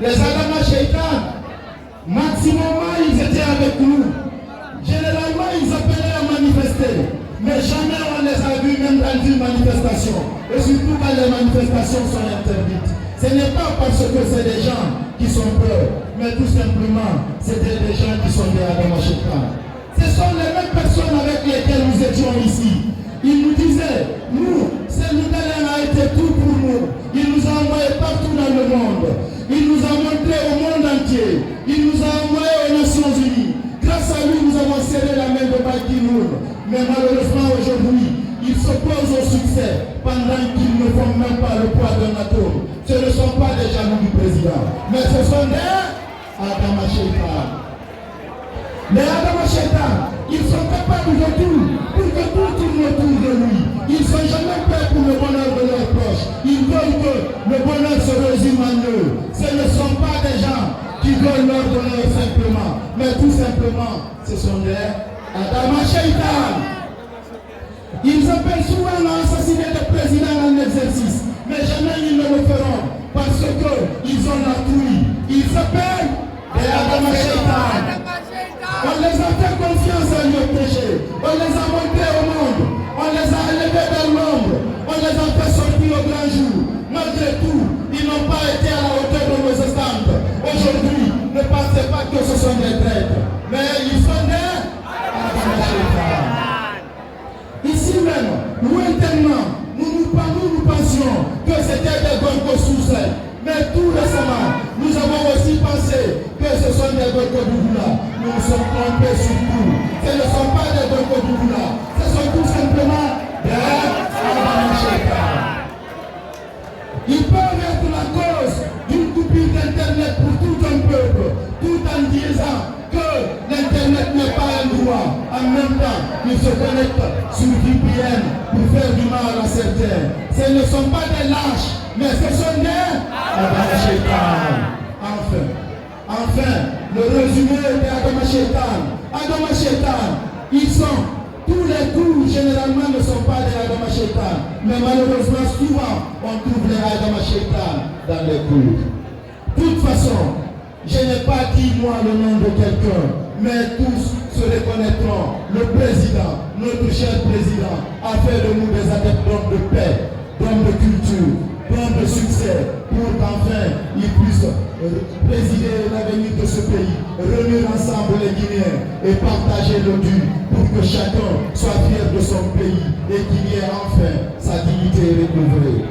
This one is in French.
Les Adama Shaitan, maximum ils étaient avec nous. Généralement, ils appelaient à manifester. Mais jamais on les a vus même dans une manifestation. Et surtout quand les manifestations sont interdites. Ce n'est pas parce que c'est des gens qui sont peurs, mais tout simplement, c'était des gens qui sont des Adama Shaitan. Ce sont les mêmes personnes avec lesquelles nous étions ici. Ils nous disaient, nous, Sénégalais a été tout pour nous. Il nous a envoyés partout dans le monde. Il nous a montré au monde entier. Il nous a envoyés aux Nations Unies. Grâce à lui, nous avons serré la main de Ban Ki-moon. Mais malheureusement, aujourd'hui, ils s'opposent au succès pendant qu'ils ne font même pas le poids d'un atome. Ce ne sont pas des jaloux du président, mais ce sont des Adama Shaitan. Les Adama Shaitan, ils sont capables de tout pour que tout tourne autour de lui. Ils ne sont jamais prêts pour le bonheur de leurs proches. Ils veulent que le bonheur se résume en eux. Ce ne sont pas des gens qui veulent leur bonheur simplement, mais tout simplement, ce sont des Adama Shaitan. Ils appellent souvent à assassiner le président en exercice, mais jamais ils ne le feront parce qu'ils ont la trouille. Ils s'appellent des Adama Shaitan. On les a fait confiance à leur péché. On les a montrés au monde. On les a élevés dans l'ombre. On les a fait sortir au grand jour. Malgré tout, ils n'ont pas été à la hauteur de nos standards. Aujourd'hui, ne pensez pas que ce sont des traîtres, mais ils sont des Adama Shaitan. Ici même, lointainement, nous pensions que c'était des Gorgo sous-ailes. Mais tout récemment, nous avons aussi pensé que ce sont des Gorgo Dougoula. Nous nous sommes trompés sur tout. Ce ne sont pas des Gorgo Dougoula. Ce sont tout simplement des Adama Shaitan. Ils peuvent être la cause d'une coupure d'Internet pour tout un peuple, tout en disant que l'Internet n'est pas un droit. En même temps, ils se connectent sur VPN pour faire du mal à certains. Ce ne sont pas des lâches, mais ce sont des Adama Shaitan. Enfin, le résumé des Adama Shaitan. Adama Shaitan, ils sont, tous les coups généralement ne sont pas des Adama Shaitan, mais malheureusement souvent on trouve les Adama Shaitan dans les coups. De toute façon, je n'ai pas dit moi le nom de quelqu'un, mais tous se reconnaîtront. Le président, notre cher président, a fait de nous des adeptes d'hommes de paix, d'hommes de culture, d'hommes de succès, pour qu'enfin ils puissent présider l'avenir de ce pays, réunir ensemble les Guinéens et partager le dû pour que chacun soit fier de son pays et qu'il y ait enfin sa dignité recouvrée.